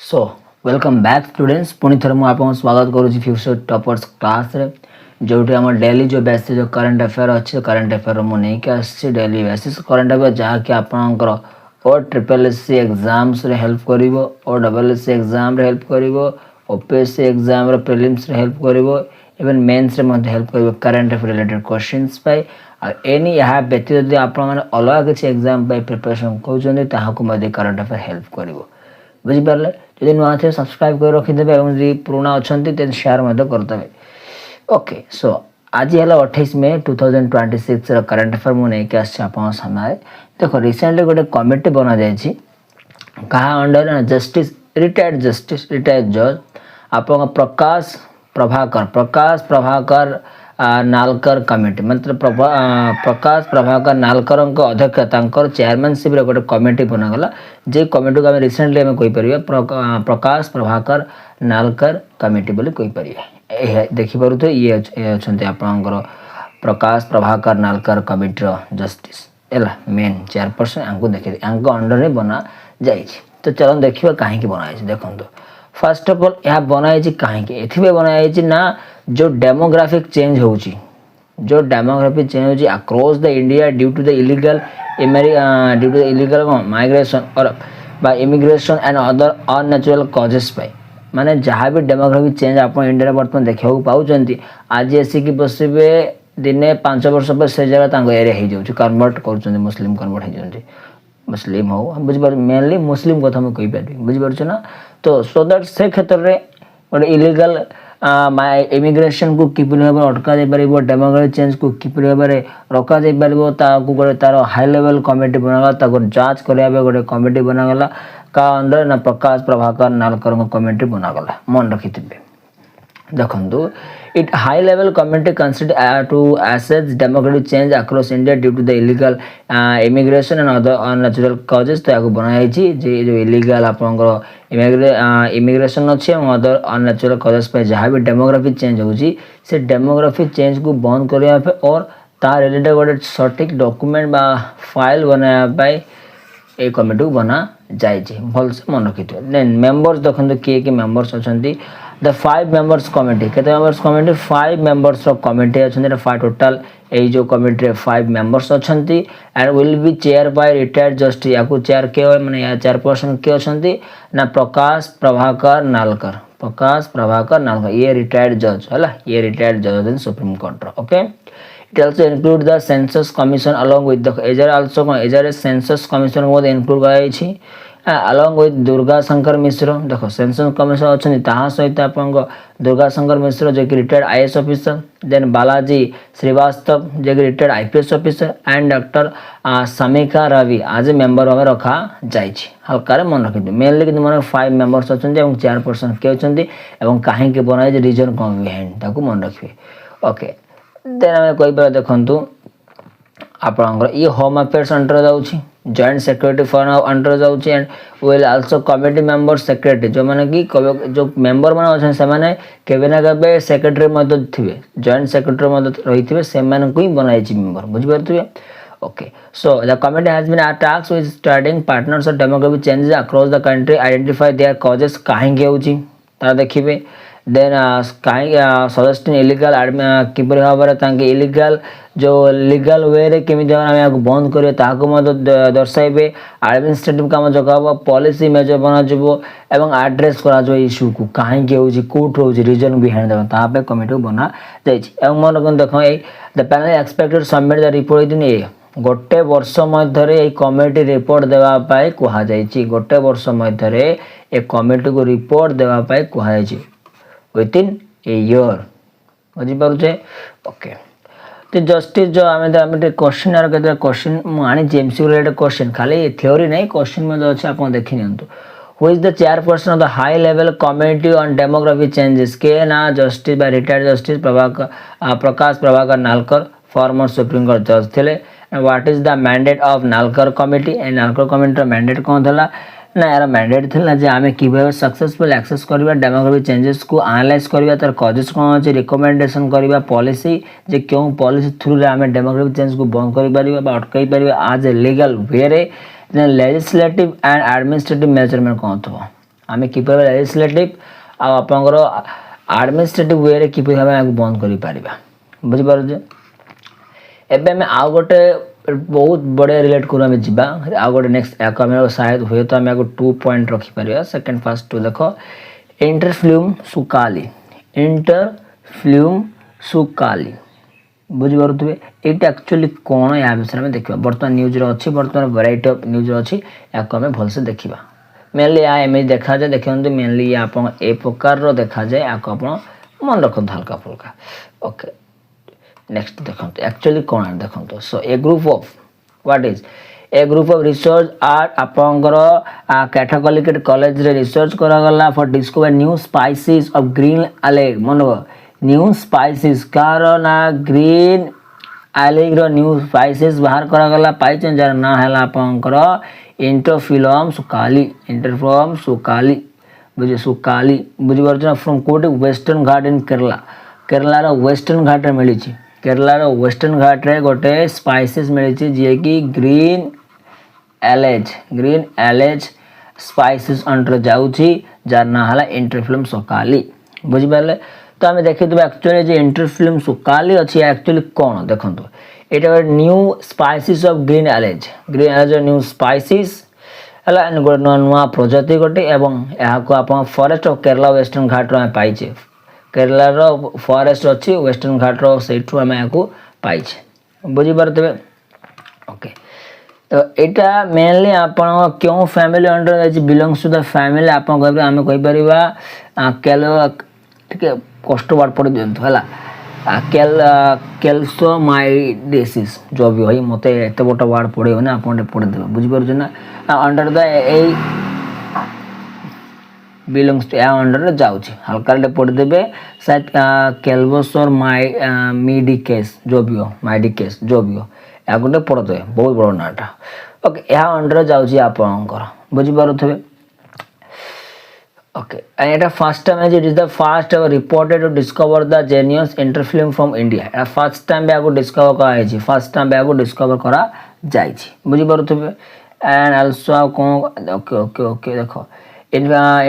So welcome back students पुणी थर मुझे स्वागत करुँच फ्यूचर टॉपर्स क्लास रे जो आम डेली जो बेसिस जो करंट अफेयर अच्छे करंट अफेयर मुझे आसी डेली बेसिस करंट अफेयर जहाँकि आपंकर ओ ट्रिपल एस सी एग्जाम्स रे हेल्प कर ओ डबल एस सी एग्जाम रे हेल्प कर ओपीएससी एग्जाम रे प्रीलिम्स रे हेल्प कर इवन मेन्स रे हेल्प कर करंट अफेयर रिलेटेड क्वेश्चंस एनी यहाँ व्यतीत यदि आप अलग किसी एग्जाम प्रिपरेशन कर करंट अफेयर हेल्प कर बुझिपारे जब नुआ थे सब्सक्राइब कर रखिदे और पुराना अच्छा तो सेयार करदे। ओके सो आज है 28 मे 2026 करंट अफेयर मुझे आसान सामने देखो रिसेंटली गोटे कमिटी बना जाए कहा अंडर जस्टिस रिटायर्ड जज आप प्रकाश प्रभाकर नालकर कमिटी मतलब प्रकाश प्रभाकर नालकर अध्यक्षता चेयरमैनशिप गोटे कमिटी बनागला जे कमिटी को रिसेंटली आम कहीपर प्रकाश प्रभाकर नालकर कमिटी बोली कहीपर देखिपुर ये अच्छा आपंकर प्रकाश प्रभाकर नालकर कमिटी जस्टिस है मेन चेयरपर्सन आपको देखिए अंडर ही बना जाए। तो चलो देखिए कहीं बनाई देखो फर्स्ट ऑफ ऑल यह बनाई कहीं बनाई ना जो डेमोग्राफिक चेंज होची जो डेमोग्राफिक चेंज हो across the India due to the illegal migration और immigration and other unnatural causes माने जहाँ भी डेमोग्राफिक चेंज आप इंडिया बर्तमान देखा पाँच आज आसिक बसवे दिने 5 वर्ष पर से जगह एरिया हो कन्वर्ट कर मुस्लिम कन्वर्ट हो मुस्लिम हो बुझिपार मेनली मुस्लिम कथा मुझे कहीपर बुझिपार ना। तो सो दैट से क्षेत्र में गोटे इलीगल इमिग्रेशन को किपरि भाव अटका जापर डेमोग्राफिक चेंज को किपरि भाव रखा जापर गोटे तार हाई लेवल कमिटी बनागला जांच कराया गोटे कमिटी बनागला का अंडर ना प्रकाश प्रभाकर नालकर कमिटी बनागला मन रखि देखो it high level committee consider to assess demographic change across India due to the illegal immigration and other unnatural causes। तो आपको बनाई जे जो इलीगल आपंकर इमिग्रेशन अच्छे और अदर अननेचुरल कॉजेस पे जहाँ भी डेमोग्राफिक चेंज होची से डेमोग्राफिक चेंज को बंद करने पे और तार रिलेटेड गोटे सटीक डॉक्यूमेंट बा फाइल बनाया ये कमिटी को बना जाए भलसे मन रखी देन मेंबर्स देखो किए मेंबर्स अच्छा द 5 मेंबर्स कमिटी के मेंबर्स कमिटी 5 मेंबर्स कमिटी अच्छा टोटाल यही जो कमिटी 5 मेंबर्स अच्छा and will be chair by retired justice या चेयर के मैंने या चेयरपर्सन किए अच्छा ना प्रकाश प्रभाकर नालकर ये रिटायर्ड जज है ये रिटायर्ड जज in Supreme Court okay. It also include the census commission along with the एजर सेंसस कमिशन को इनक्लूड कर along with दुर्गा शंकर मिश्र देखो सेंसस कमिशन अच्छा सहित आप दुर्गा शंकर मिश्र जो कि retired IAS officer then Balaji Srivastava जो कि retired IPS officer and doctor Shamika Ravi आज मेंबर भाव रखा जाए हल्का मन रखी मेनली कि मन 5 मेंबर्स अच्छा चेयरपर्सन किए अच्छा कहीं बनाई रिजन कौन बिहाइंड मन रखिए ओके। देन आम कहीपर देखु आपंकर ये होम अफेयर्स अंडर जाऊँगी जॉइंट सेक्रेटरी फॉर अंडर जाऊँगी and will also committee member secretary जो मैंने कि जो मेंबर मैंने अच्छे से केवे ना केवे सेक्रेटरी थे जॉइंट सेक्रेटरी रही से ही बनाई मेंबर बुझीपारे okay. So the committee has been tasked with studying patterns of demographic changes across the country identify their causes कहीं होची देखिए देन कहीं सजेस्ट इलीगल किपरि भाव में इलीगल जो लीगल वे रे केमी आम बंद करें दर्शाइबे एडमिनिस्ट्रेटिव काम जगह पॉलिसी मेजर बना एड्रेस करा इश्यू को कहीं कौट हो रीजन बिहाइंड देता कमिटी को बना जाए मन देखो the panel expected submit the report within ए गोटे वर्ष मध्य कमिटी रिपोर्ट देवाई कहुई गोटे वर्ष मध्य ए कमिटी को रिपोर्ट देवाई कहुई विथिन ए ईयर बुझीपारे ओके। तो जस्टिस जो आम क्वेश्चन यार के क्वेश्चन मुझे एमसीक्यू रिलेटेड क्वेश्चन खाली थ्योरी नहीं क्वेश्चन अच्छे आप देखी नियंतु who is the chairperson of the high level committee on demographic changes के ना justice by retired justice Prakash Prabhakar Naolekar former Supreme Court जज थे what is the mandate of Naolekar committee and Naolekar committee mandate कौन था ना यार मैंडेट थिला जे आमे किबे सक्सेसफुल एक्सेस करबा डेमोग्राफिक चेंजेस को एनालाइज करबा तार कॉजेस कोन अछि रिकमेंडेशन करबा पॉलिसी जे क्यों पॉलिसी थ्रू रे आमे डेमोग्राफिक चेंज को बंद करि परिबा बा अटकाई परिबा आज ए लीगल वे रे लेजिस्लेटिव एंड एडमिनिस्ट्रेटिव मेजरमेंट कोन थबो आम किपर लेजिस्लेटिव आपंकर एडमिनिस्ट्रेटिव वे रे किपर भाव बंद कर बुझिपारे। एबे आम आउ गोटे बहुत बढ़िया रिलेट करूँ आम जा आउ गोटे नेक्स्ट या आम शायद हुए तो आम 2 पॉइंट रखिपर। सेकेंड फास्ट टू देख इंटरफ्ल्यूम सुकाली इंटरफ्ल्यूम सुकाली बुझिपे ये एक्चुअली कौन या विषय में देखा बर्तमान न्यूज अच्छी बर्तमान वेराइटी ऑफ न्यूज अच्छी या आम भलसे देखा मेनली या एम देखा जाए देखते मेनली आप ए प्रकार देखा जाए आप मन रखु हल्का फुल्का। ओके नेक्स्ट देखो एक्चुअली कौन है देखो so a group of what is a group of research आर आपंकर कैथोलिक कॉलेज रे रिसर्च करागला for discover new species of green algae मन न्यू स्पाइसीज कार ना ग्रीन एलेग न्यू स्पाइसीज बाहर करागला पाई जार ना है आपंकर इंटरफिलम सुकाली बुझे सुकाली बुझीपार फ्रॉम कोटे वेस्टर्न घाट इन केरला केरलार वेस्टर्न घाट रे मिली केरलार वेस्टर्न घाट रे गोटे स्पाइसेस मिली जी कि ग्रीन एलेज स्पाइसेस अंडर जाऊँगी जार ना है इंटरफिलम सुकाली बुझिपारे। तो आम देखिए एक्चुअली जो इंटरफिलम सुकाली अच्छी एक्चुअली कौन देखो ये new species of green alleged new species है गोटे नुआ प्रजाति गोटे एवं यहाँ आप फॉरेस्ट ऑफ केरला वेस्टर्न घाट आम पाइचे केरलार फॉरेस्ट अच्छी वेस्टर्न घाट से आम यहाँ पाइचे बुझीपारे। ओके तो यहाँ मेनली आप क्यों family under belongs to the family आप आम कहीपर टे कष्ट वर्ड पढ़ी दिंतु है कैल्सोमाइडेसिस जो भी हो मत एत बट वर्ड पढ़े ना आप पढ़ीदे बुझीपार ना अंडर द बिलोंग्स या अंडर जाऊँगी हल्का पढ़ीदे शायद कैल्वोसर मिडिकेस जो भी हो माइडिकेस जो भी हो या गोटे पढ़दे बहुत बड़ नाटा। ओके यहाँ अंडर जाऊँगी आपंकर बुझीपारे। Okay, and it first time as it is the first ever reported to discover the genius interfilm from India. It first time be आपको discover करा है first time be आपको discover करा जाए बुझी पारुथिबे। And also okay देखो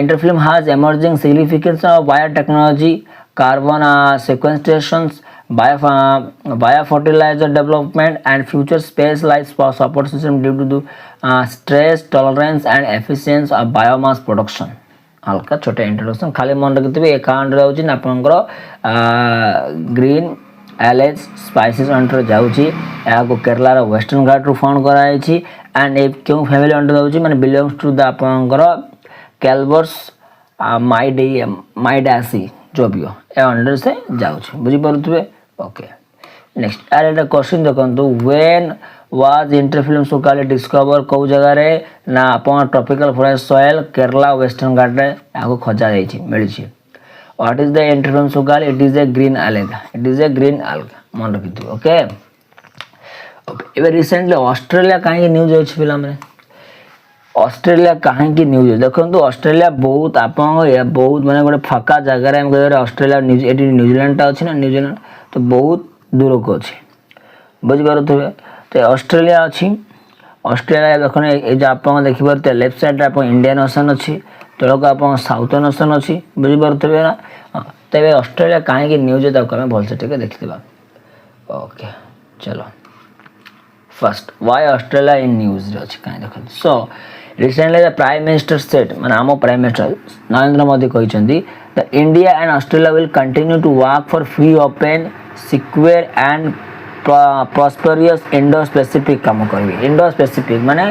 interfilm has emerging significance of biotechnology, carbon sequestrations, biofertilizer development and future space life support system due to the stress tolerance and efficiency of biomass production। हल्का छोटे introduction खाली मन रखिए एक अंडर जाऊँगी आपंकर green alleged spices under जाऊँगी यहाँ केरलार वेस्टर्न घाट रू फाउंड कराई एंड ए क्यों फैमिली अंडर जाऊँगी मैंने बिलोंग्स टू द आपंकर कैल्वर्स माइडासी जो भी हो ए अंडर से जाऊँगी बुझीपारे। ओके नेक्स्ट यार एक क्वेश्चन देखो व्हेन वाज इंटरफिल्म सुकाली डिस्कवर कौ जगह रे ना आप tropical forest soil Kerala western Ghat रे आपको खोजा जाइए मिली। व्हाट इज द इंटरफिल्म सुकाली it is a green alga मन रखी। ओके ओके रिसेंटली ऑस्ट्रेलिया कहीं न्यूज अच्छी पिला मैंने ऑस्ट्रेलिया कहीं न्यूज देखो ऑस्ट्रेलिया बहुत आप बहुत माने गोटे फाका जगार ऑस्ट्रेलिया न्यूजीलैंड अच्छी ना न्यूजीलैंड तो बहुत दूर को अच्छी बुझीपारे। तो ऑस्ट्रेलिया अच्छी ऑस्ट्रेलिया देखो ये आप देखिए लेफ्ट साइड आप इंडियन ओशन अच्छी तौक आप साउथर्न ओशन अच्छी बुझीपारे ना। तो ये ऑस्ट्रेलिया कहीं न्यूज आम भलसे टे देखा। ओके चलो first why Australia in news अच्छी कहीं देख so recently the prime minister said मैंने आम प्राइम मिनिस्टर नरेंद्र मोदी कहते the India and Australia will continue to work for free open secure and prosperous Indo specific कम करेंगे। इंडो स्पेसिफिक माने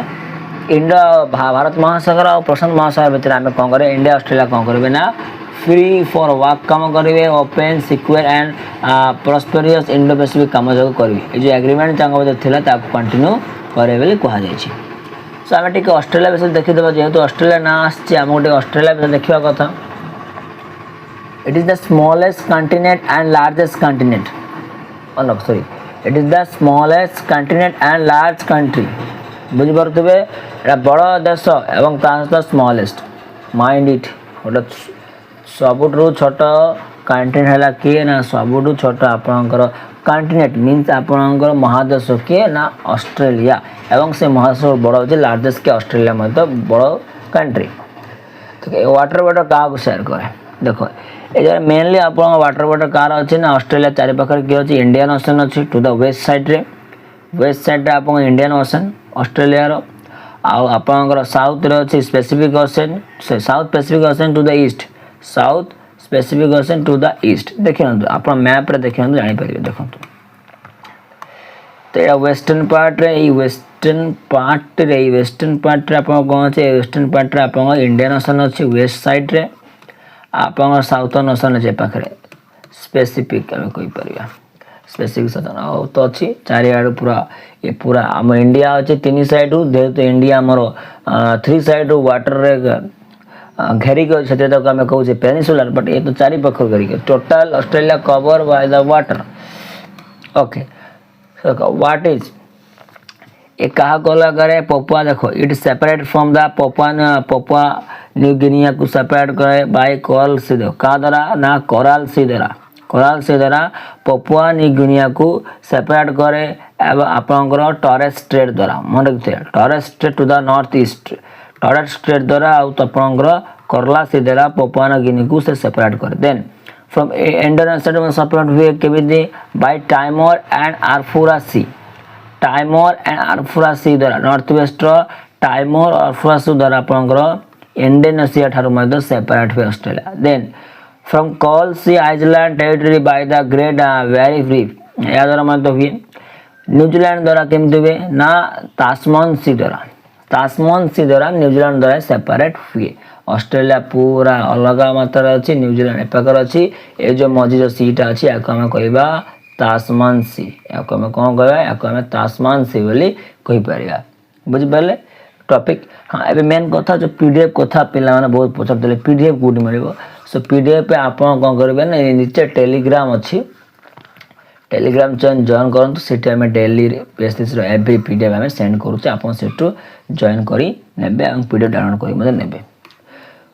Indo Bharat महासागर और प्रशांत महासागर भितर आम कौन करें इंडिया ऑस्ट्रेलिया कौन करेंगे ना फ्री फॉर वर्क कम करेंगे open secure and prosperous Indo Pacific कम जो करेंगे जो एग्रीमेंट भितर था कंटिन्यू करेंगे कहुई। सो आम टे ऑस्ट्रेलिया विषय देखीदे जेहेतु ऑस्ट्रेलिया ना आम गोटे ऑस्ट्रेलिया विषय देखा कथा। It is the smallest continent and largest continent sorry it is the smallest continent and large country बुझीपारे बड़ देश एवं सहित स्मॉलेस्ट माइंड इट गोटे सबुठू छोट कंटिनेंट है किए ना सबुठू छोट आपणकर कंटिनेंट मीन्स आपणकर महादेश किए ना ऑस्ट्रेलिया एवं से महादेश बड़ हो लार्जेस्ट के ऑस्ट्रेलिया मतलब बड़ कंट्री। तो वाटर बॉटल क्या सेयार कै देख ये मेनली आप वाटर बॉटल कार अच्छे ना ऑस्ट्रेलिया चारि पाखे किए अच्छे इंडियन ओशन अच्छी टू द वेस्ट साइड रे वेस्ट साइड आप इंडियन ओशन ऑस्ट्रेलिया आपंकर साउथ रे अच्छी स्पेसिफिक ओशन से south Pacific Ocean to the east south Pacific Ocean to the east देखिए आप मैप रे देखिए जापर देखो तो ये वेस्टर्न पार्ट रे वेस्टर्न पार्ट रे वेस्टर्न पार्ट रे आप कौन अच्छे वेस्टर्न पार्ट रे आप इंडियन ओशन अच्छी वेस्ट साइड रे आप साउथर्न ओशन अच्छे पाखे स्पेसिफिक आम कहीपर स्पेसिफिक सदन तो अच्छी चारिआड़ पूरा ये पूरा आम इंडिया अच्छे तीन साइड जेहेतु इंडिया आमर 3 साइड वाटर रे घेरिक अच्छे आम कहे पेनिसुलर बट ये तो चारि पाख घेरिक total Australia cover by the water okay what is ये क्या कला करे पपुआ देखो it separate from the Papua New Guinea को सेपरेट करे बाय कोरल सी क्या द्वारा ना कोरल सी द्वारा पपुआ न्यू गिनिया को सेपरेट करे आपंकर टॉरेस स्ट्रेट द्वारा मन रखिए Torres Strait to the north east Torres Strait द्वारा आपंकर कोरला सी द्वारा पपुआ न्यू गिनी को से सेपरेट करे देन फ्रॉम इंडोनेशिया सेपरेट हुए केमी by Timor and Arafura Sea Timor and Arafura Sea द्वारा north west Timor Arafura Sea द्वारा आपंकर इंडोनेशिया ठारू मध्य सेपरेट हुए Australia then from coral sea island territory by the great barrier reef या द्वारा मध्य हुए न्यूजीलैंड द्वारा केमती हुए ना तास्मान सी द्वारा न्यूजीलैंड द्वारा सेपरेट हुए ऑस्ट्रेलिया पूरा अलग मात्रा अच्छी न्यूजीलैंड एपाकर अच्छी ये जो मझी जो सीटा अच्छी या आम कहवा तास्मान सी या कौन कहवा या तास्मान सी बोली कहीपर बुझिपारे टॉपिक हाँ एबे मेन कथा जो पीडीएफ कथा पिला माने बहुत पचारते पीडीएफ कौटी मिल सो पीडीएफ आप कौन करेंगे ना नीचे टेलीग्राम अच्छी टेलीग्राम जॉइन करूँ सीट आम डेली बेसिस एवरी पीडीएफ आम सेंड करुचे आप जॉइन करें पीडीएफ डाउनलोड कर ने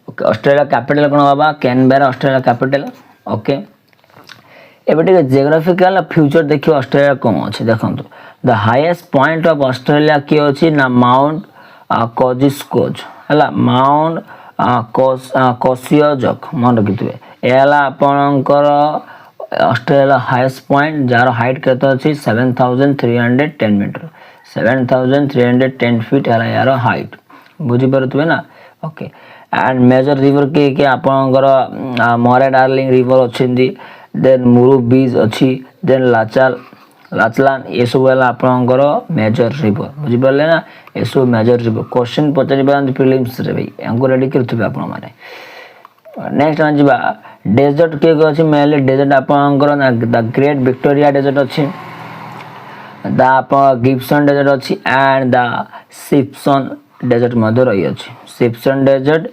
ओके ऑस्ट्रेलिया कैपिटल कौन बाबा कैनबेरा ऑस्ट्रेलिया कैपिटल ओके एबे जियोग्राफिकल फ्यूचर देखिए ऑस्ट्रेलिया कौन अच्छे देखो the highest point of Australia किए अच्छी ना माउंट कोजिस्कोज है माउंट कोसियोजक मन रखिथे यह आपणकर Australia highest point jar height केते अच्छी 7310 मीटर 7310 फीट है यार हाइट बुझीपे ना ओके एंड मेजर रिवर के आपणकर मरे डार्लिंग रिवर अच्छी देन मुरु बीच अच्छी देन लाचलान ये सब है आपणकर मेजर रिवर बुझीपारे ना ये सब मेजर रिवर क्वेश्चन पचारि पारती प्रिलिम्स रे भाई यांको रेडी करथिबे आपण माने नेक्स्ट हम जिबा डेजर्ट के अच्छी मेनली डेजर्ट आपणकर द ग्रेट विक्टोरिया डेजर्ट अच्छी द आप गिब्सन डेजर्ट अच्छी एंड द सिप्सन डेजर्ट मध्य रही अच्छी Simpson Desert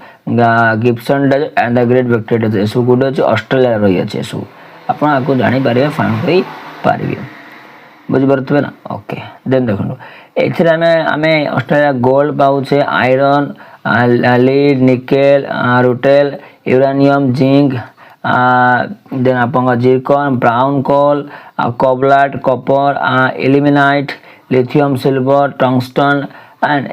Gibson Desert and the Great Victoria Desert सब गोटे अच्छी ऑस्ट्रेलिया रही अच्छे सब आप जापर फाइंड कर पारे बुझीपे ना ओके देन देखो ये आम ऑस्ट्रेलिया गोल्ड पाचे iron lead nickel rutile uranium zinc then आप zircon brown coal cobalt copper aluminite lithium silver tungsten and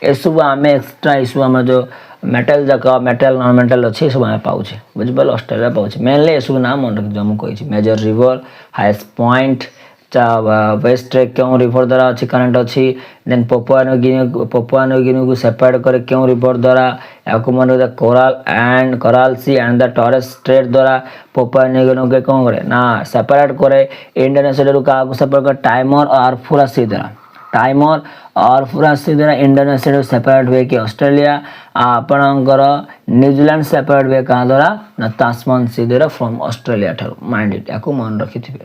ये सब आम एक्सट्रा ये सब आम जो मेटल जाक मेटल नॉन मेटल अच्छे सब आम पाचे बुझीपारे ऑस्ट्रेलिया पाचे मेनली ये सब नाम मन रखी मुझे कही major river highest point west रे क्यों रिवर द्वारा अच्छी कनेक्ट अच्छी देन पपुआ न्यू गिनी को सेपरेट करे क्यों रिवर द्वारा या मन Coral and Coral Sea and the Torres Strait द्वारा पपुआ न्यू गिनी के कौन करे ना सेपरेट करे इंडोनेशिया क्या सेपरेट करे टाइमर और आरफुरा सी द्वारा टाइमर और पूरा सी द्वारा इंडोनेशिया सेपरेट हुए कि ऑस्ट्रेलिया आपणकर न्यूजीलैंड सेपरेट हुए क्या द्वारा ना तास्मान सी द्वारा फ्रॉम ऑस्ट्रेलिया ठारू माइंड इट या मन रखिथे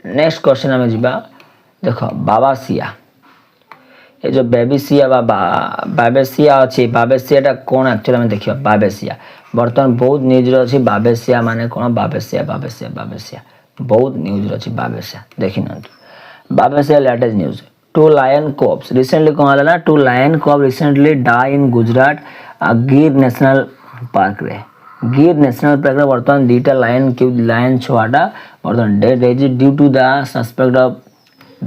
नेक्स्ट क्वेश्चन आम जा देख बाबासिया ये जो बेबिसिया बाबेसिया अच्छी बाबेसिया कौन एक्चुअली आम देखिए बाबेसिया बर्तमान बहुत न्यूज अच्छी बाबेसिया माने कौन बाबेसिया बाबेसिया बाबेसिया बहुत न्यूज अच्छी बाबेसिया देखी ना Babesia latest news 2 lion cubs recently कौन है ना 2 lion cub recently die in Gujarat Gir national park रे गिर नेशनल पार्क रे बर्तमान 2टा लायन छुआटा बर्तमान डेड रही due to the suspect of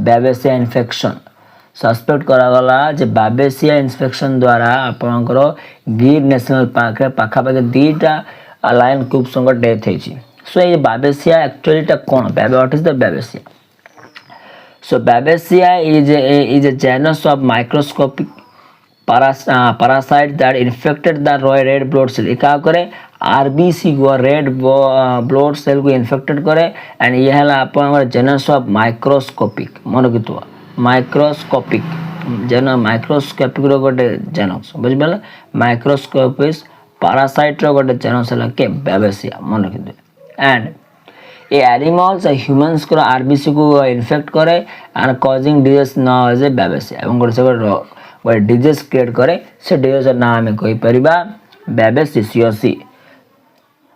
Babesia infection suspect करागला जे बाबेसिया इन्फेक्शन द्वारा आपणकर गिर नेशनल पार्क रे पाखापाखि 2टा लायन क्यूब्स डेथ होती। सो ये बाबेसिया एक्चुअली कौन what is the Babesia? So Babesia is a genus of microscopic parasite that infected the red blood cell। ये क्या करे RBC को रेड ब्लड सेल को इन्फेक्टेड करे एंड ये है अपन जेनस ऑफ माइक्रोस्कोपिक मन की तो माइक्रोस्कोपिक जेन माइक्रोस्कोपिक रो गोटे जेनस बुझि पाले माइक्रोस्कोपिक पैरासाइट रो गोटे जेनस है के Babesia मन की एंड ये एनिमल्स ह्यूमंस को आरबीसी को इन्फेक्ट करे एंड कॉजिंग डिजीज ना एज ए Babesia एवं गोटे डिजीज क्रिएट करे से डिजीज ना आम कही परिबा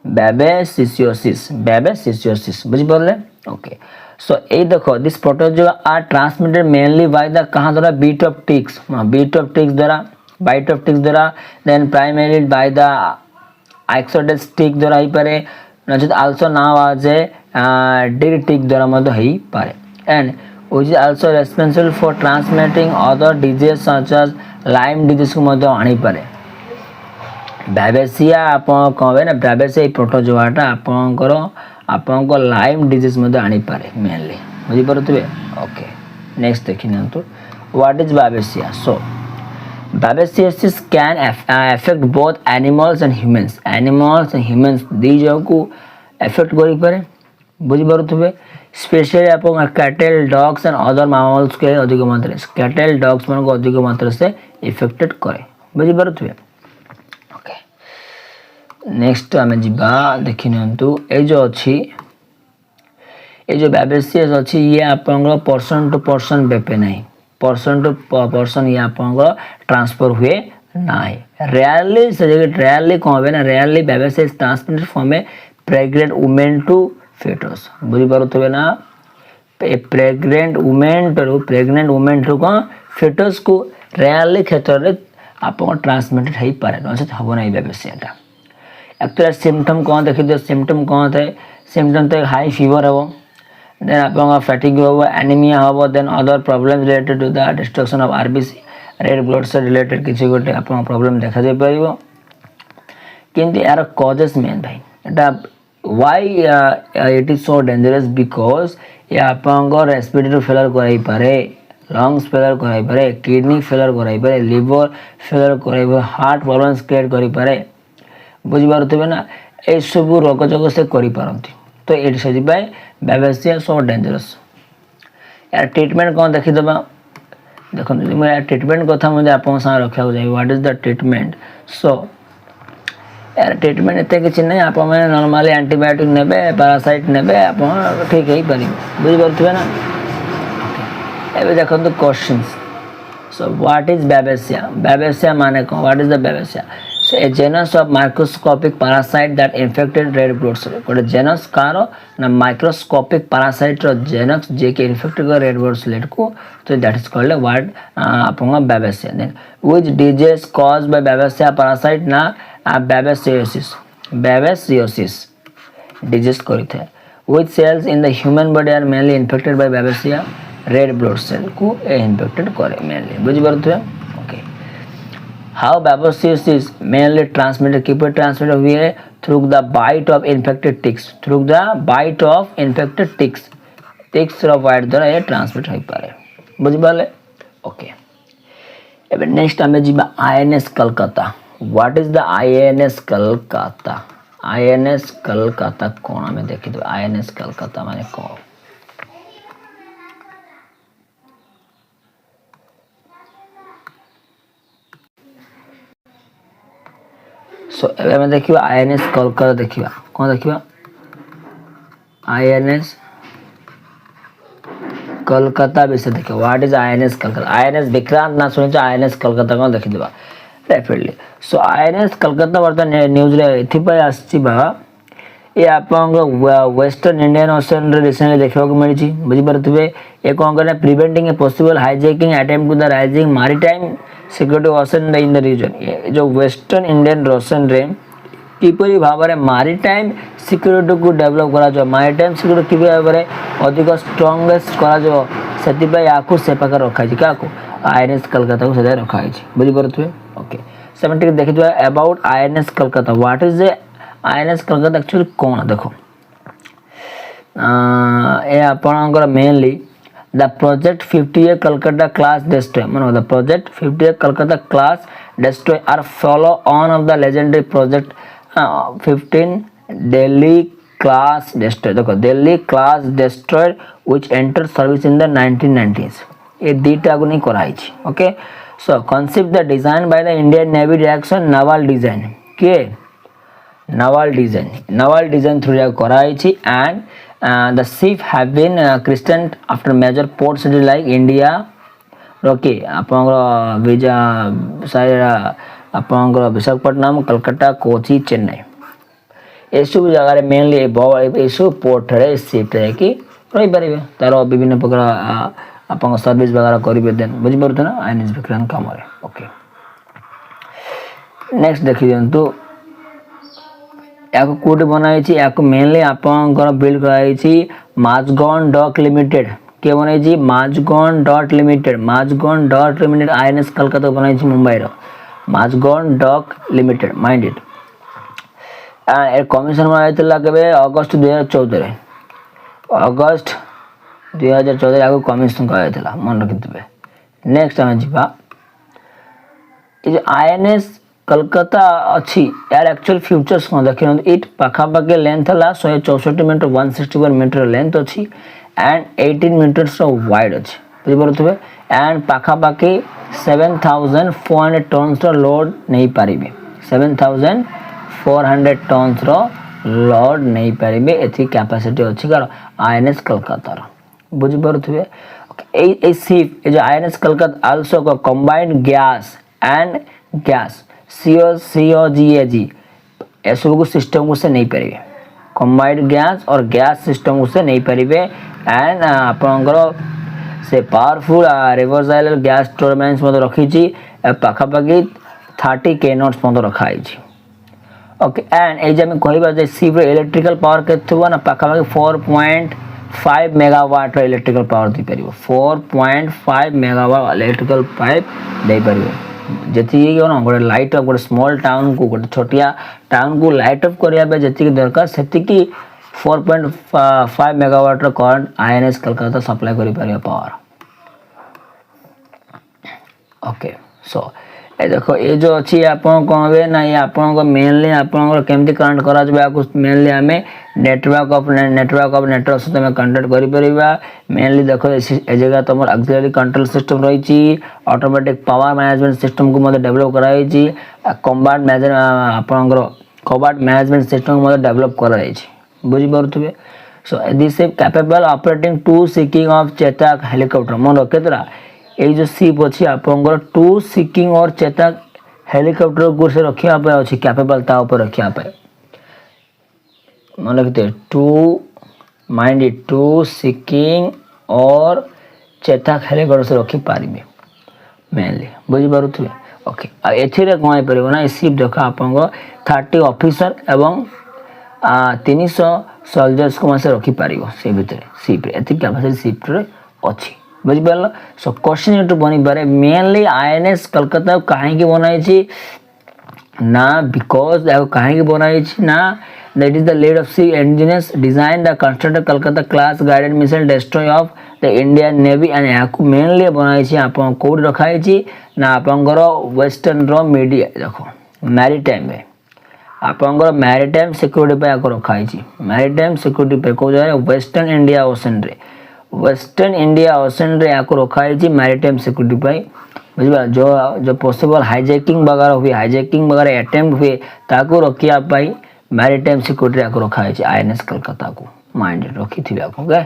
Babesisiosis बुझि पड़ले। ओके सो ए देखो this protozoa are transmitted mainly by the कहां द्वारा बीट ऑफ टिक्स द्वारा बाइट ऑफ टिक्स द्वारा then primary by the Ixodes tick द्वारा ही पारे नचेत आल्सो नाउ आज डिग टिक द्वारा मध्य हो पारे and which is also responsible for transmitting other diseases such as Lyme disease को मध्य आनी पारे। Babesia आपण कहबे ना Babesia प्रोटोजोआटा आपनको लाइम डिजीज मध्य आनी पारे मेनली बुझी पारुथिबे। ओके नेक्स्ट देखिना तो what is Babesia? So Babesiasis can affect both animals and humans दी जो को affect करी पारे बुझी पारुथिबे। स्पेशली आपन cattle dogs and other mammals के अधिक मात्रा कैटल डॉग्स मन को अधिक मात्रा से इफेक्टेड करे बुझी पारुथिबे। ओके नेक्स्ट आमे जिबा देखिनंतु ए जो अछि ए जो Babesia अछि ये आपन पर्सन टू पर्सन बेपे नहीं पर्सन टू पर्सन ये आपन ट्रांसफर हुए नाही रेयरली से रेयरली कहबे ना rarely Babesia is transmitted from a pregnant women to fetus बुझी पारुथिबे ना प्रेग्नेंट वुमेन टू को fetus को रेयरली क्षेत्र रे आपन ट्रांसमिटेड हेई पारे नसे हबो नाही Babesia टा। एक्चुअली सिम्पटम कोन देखि दे सिम्पटम कोन थे सिम्पटम तो हाई फीवर हबो देन आपन फैटिग हबो एनीमिया हबो then other problems related to the destruction of RBC red blood cell related किछि गोटे आपन प्रॉब्लम देखा दे परिबो किंतु यार कॉजेस मेन भाई एटा why it is so dangerous because ये आपको रेस्पिरेटरी फेलियर कराई पारे लंग्स फेलियर कराई पारे किडनी फेलियर कराई पारे लिवर फेलियर कराई पारे हार्ट प्रॉब्लम्स क्रिएट करि पारे बुझि पारुथिबे ना ए सब रोग जग से करि पारंती तो ए से बाय Babesia so डेंजरस। यार ट्रीटमेंट कोन देखि दबा देखो मैं ट्रीटमेंट कथा मुझे आपन संग रखा हो जाय व्हाट इज द ट्रीटमेंट। सो यार ट्रीटमेंट एते किछि नै आप मैंने नॉर्मली एंटीबायोटिक नेबे पैरासाइट नेबे आप ठीक है पारि बुझि पारुथिबे ना। एबे देखो तो questions. So what is Babesia माने को what is the Babesia? So a genus of microscopic parasite that infected red blood cell कोटे जेनस कारो ना माइक्रोस्कोपिक पैरासाइट रो जेनस जे के इन्फेक्ट कर रेड ब्लड सेल को तो दैट इज कॉल्ड व्हाट आपन Babesia। Then which disease caused by Babesia parasite ना Babesiosis disease करी थे which cells in the human body are mainly infected by Babesia red blood cell को infected करे mainly बुझि पारुथिबे। Okay how Babesiosis mainly transmitted keep transmitted हुए through the bite of infected ticks रो bite द्वारा ये ट्रांसमिट होई पारे बुझि पाले। ओके एबे नेक्स्ट हमें जिबा INS Calcutta. What is the INS Calcutta? INS Calcutta कौन हमें देखी तो INS कलकत्ता माने कौन? सो एबे हमें देखिबा INS कलकत्ता देखिबा कौन देखिबा INS कलकत्ता विषय देखिबा what is INS Calcutta INS Vikrant ना सुनि तो INS कलकत्ता कौन देखि देबा rapidly। सो INS कलकत्ता वर्तमान न्यूज रे एथिपाय आछिबा ये आपन वेस्टर्न इंडियन ओशन रे रिसेंटली देखा को मिली बुझी पारथिबे ए कोन करे preventing a possible hijacking attempt to the rising maritime security ocean in the region. ये जो वेस्टर्न इंडियन ओशन रे किपरि भाबरे मैरीटाइम सिक्योरिटी को डेवलप करा जो मैरीटाइम सिक्योरिटी किपरि भाबरे अधिक स्ट्रांगेस्ट करा जो सेति पय आकु से प्रकार रखा जी का को आईएनएस कलकत्ता को सदा रखा है बुझी पारुथबे। ओके 70 देखि about INS Kolkata what is the INS Kolkata actually कौन देखो ये आपणकर mainly the project 50 Kolkata class destroyer मन the project 50 Kolkata class destroyer are follow on of the legendary project 15 Delhi class destroyer देखो Delhi class destroyer which enter service in the 1990s ये दीटा को नहीं कराई छी। Okay so concept the design by the Indian navy reaction naval design के novel design through कराई छी and the ship have been christened after major port cities like India okay आपनकर विजा सारा आपनकर विशाखापट्टनम कलकत्ता कोची चेन्नई ए सब जगह मेनली ए सब पोर्ट रे शिफ्ट है कि रही पारे तार विभिन्न प्रकार आपन सर्विस वगैरह करेंगे देन बुझी पारत ना आईएनएस विक्रांत काम रे। ओके नेक्स्ट देखि दियंतु याको कोड बनाई छी याको मेनली आपनकर बिल्ड कराई छी माजगॉन डॉक लिमिटेड के बनाई छी Mazagon dock limited INS Kolkata बनाई छी मुंबई रो Mazagon dock limited mind it a commission बनाइतला केबे अगस्त 2014 रे अगस्त 2014 याको कमिशन कराइतला मन रखितबे। नेक्स्ट हम जिबा ए जो आईएनएस कलकत्ता अच्छी यार एक्चुअल फ्यूचर्स को देखिए इट पाखापाखि लेंथ है 164 मीटर 161 मीटर लेंथ अच्छी एंड 18 मीटर्स वाइड अच्छी बुझीपारे एंड पाखापाखि 7400 टन्स लोड नहीं पारे 7400 टन्स लोड नहीं पारे एथि कैपेसिटी अच्छी कार आईएनएस कलकत्ता बुझीपारे। ए शिप जो INS Kolkata also combined gas and gas COGAG ऐसे को सिस्टम को से नहीं पारे कंबाइंड गैस और गैस सिस्टम को से नहीं पारे एंड आपनकर से पावरफुल रिवर्साइल गैस टर्बाइन्स मत रखी छी पाखापाखि 30 kN मत रखा छी। ओके एंड ए जे हम कहबा जे शिप इलेक्ट्रिकल पावर केथबो ना पाखापाखि 4.5 मेगावाट इलेक्ट्रिकल पावर दी परिबो 4.5 मेगावाट इलेक्ट्रिकल पाइप दे परिबो जति ना गोटे लाइट अप गोटे स्मॉल टाउन को गोटे छोटिया टाउन को लाइट अप करिया जति दरकार सेति 4.5 megawatt current INS Calcutta supply करि पारे पावर। ओके सो ए देखो ये जो अच्छी आपन कहबे ना ये आपन को मेनली आपन केमती कनेक्ट करा जबे आकु मेनली हमें नेटवर्क सहित में कनेक्ट करि परिबा। मेनली देखो ए जगह तमर ऑक्सिलरी कंट्रोल सिस्टम रही छी ऑटोमेटिक पावर मैनेजमेंट सिस्टम को मते डेवलप कराई छी कॉम्बैट मैनेजर आपन कॉम्बैट मैनेजमेंट सिस्टम को मते डेवलप कराई छी बुझी पारथबे। So this is capable operating to Sea King of Chetak helicopter मन रखेतरा ये जो शिप अच्छी आपंकर टू सीकिंग और चेतक हेलीकॉप्टर को से रखिया पे अच्छी कैपेबल ता ऊपर रखिया पे मन रखते to mind it to Sea King और चेतक हेलीकॉप्टर से रखी पारिबे मेनली बुझी पारुथबे। ओके आ एथिरे कोइ परबो ना शिप देखा आपंको 30 ऑफिसर एवं 300 सोल्जर्स को से रखी पारिबो से भीतर शिप रे एथि कैपेसिटी शिप रे अच्छी बुझी पारल। सो क्वेश्चन एटू बनी पारे मेनली आईएनएस कलकत्ता काहे की बनाई छी ना बिकॉज देखो काहे की बनाई छी ना that is the lead of sea engineers design the constructed Kolkata class guided missile destroyer of the Indian navy and याकू मेनली बनाई छी आपन कोड रखाई छी ना आपनकर वेस्टर्न रो मीडिया देखो मैरीटाइम में आपनकर मैरीटाइम सिक्योरिटी पे याको रखाई छी मैरीटाइम सिक्योरिटी पे को जाय वेस्टर्न इंडिया ओशन रे याको रखाई छी मैरीटाइम सिक्योरिटी पे बुझबा जो पॉसिबल हाईजैकिंग वगैरह अटेम्प्ट हुए ताको रखिया पाई मैरीटाइम सिक्योरिटी याको रखाई छी आईएनएस कलकत्ता को माइंड रखी थी याको। ओके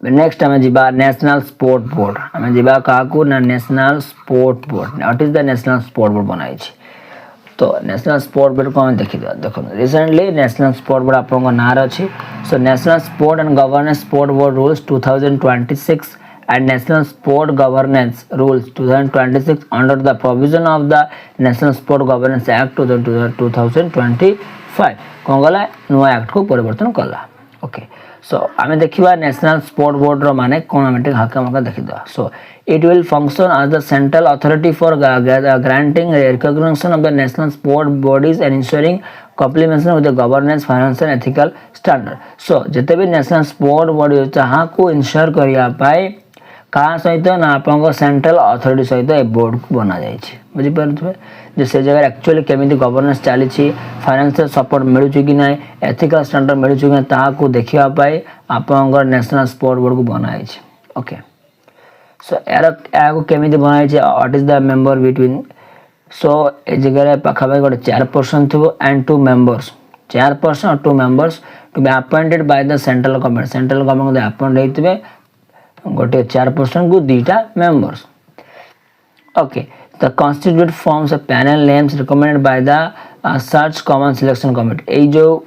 नेक्स्ट हमें जीवा नेशनल स्पोर्ट बोर्ड हमें जीवा काकू ना national sport board what is the national sport board बनाई छी तो नेशनल स्पोर्ट बोर्ड को हम देखि देखो रिसेंटली नेशनल स्पोर्ट बोर्ड आपन नार अछि। So national sport and governance sport board rules 2026 and national sport governance rules 2026 under the provision of the national sport governance act 2025 कोन गला नुवा एक्ट को परिवर्तन कला। ओके सो आम देखा नेशनल स्पोर्ट बोर्ड रो माने कौन आम हाका देखीदा so it will function as the central authority for granting recognition of the national sport bodies and ensuring complementation with the governance financial ethical standard so जिते भी national sport body को ensure करने क्या सहित ना आप सेंट्रल अथॉरिटी सहित ए board को बना बुझीपारे जो से जगह एक्चुअली केमी गवर्नेंस चली फाइनेंशियल सपोर्ट मिलूँ कि ना एथिकल स्टैंडर्ड मिलूँ कि ना देखापी आप नेशनल स्पोर्ट बोर्ड को बनाई ओके सो यार केमी बनाई what is the member between so ये जगह पाखापाखि गोटे चेयरपर्सन थी एंड 2 मेंबर्स चेयरपर्सन और 2 members to be appointed by the central government appoint होते गोटे चेयरपर्सन को 2टा members okay the constitute forms a panel names recommended by the search common selection committee जो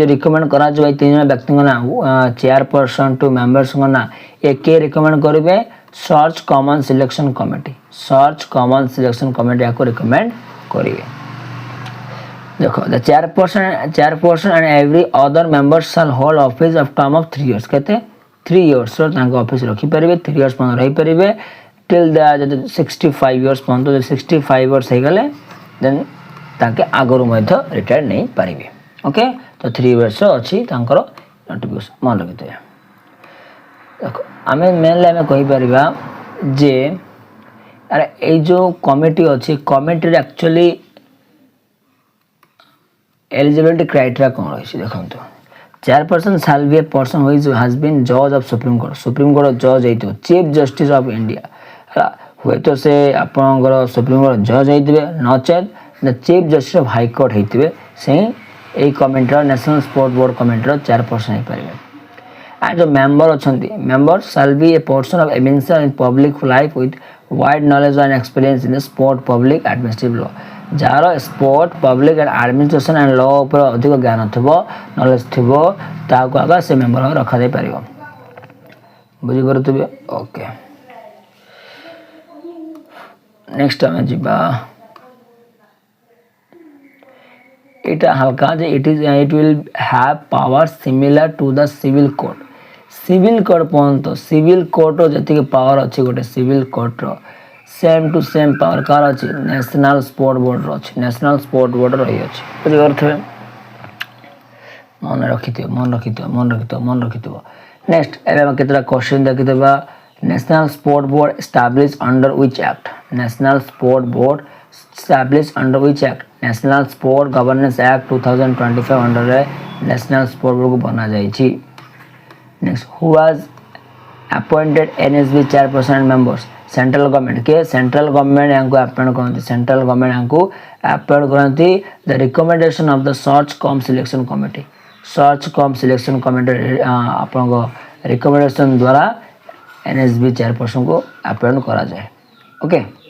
रिकमेंड करा जो 3 जन व्यक्ति ना चेयरपर्सन 2 मेंबर्स ना ये के रिकमेंड करेंगे सर्च कॉमन सिलेक्शन कमिटी को रिकमेंड करेंगे देखो the chairperson and every other members shall hold office of term of 3 years कहते 3 इयर्स ऑफिस रखिपारे 3 इयर्स रहीपर टिल द 65 इयर्स पर्यटन 65 इयर्स हो गले देन ताके आगरू रिटायर नहीं पारे ओके तो 3 इयर्स अच्छी नोटिफिकेशन मन रखी देखो आम मेनली आम कहीपर जे अरे ये जो कमिटी अच्छी कमिटी एक्चुअली एलिजिबिलिटी क्राइटेरिया कौन रही देखो chairperson shell be a person who has been जज ऑफ सुप्रीम कोर्ट जज होती चीफ जस्टिस ऑफ इंडिया हुए तो से आपंकर सुप्रीम कोर्ट जज होते नचेत the chief justice of high court होते से यही कमिटर नेशनल स्पोर्ट बोर्ड कमिटर चेयरपर्सन हो पारे एंड जो मेंबर अच्छा member shall be a person of eminence in public life with wide knowledge and experience in sport public administrative law जार sport public and administration and law उपर अधिक ज्ञान थी नॉलेज थी आगे से मेंबर रखा जा पार बुझीपे ओके नेक्स्ट आम जा इटा हल्का जे it will have power similar to the civil code point civil court जी पावर अच्छी गोटे civil court same to same power कार अच्छी नेशनल स्पोर्ट बोर्ड अच्छी नेशनल स्पोर्ट बोर्ड रही अच्छी बुझीपे मन रखी नेक्स्ट एवं केतटा क्वेश्चन देखी national sport board establish under which act national sport board establish under which act national sport governance act 2025 under national sport board को बना जाइए next who was appointed NSB chairperson and members central government के central government यहाँ appoint करती central government यहाँ appoint करती the recommendation of the search come selection committee आप recommendation द्वारा एनएसबी चेयरपर्सन को अपॉइंट करा जाए ओके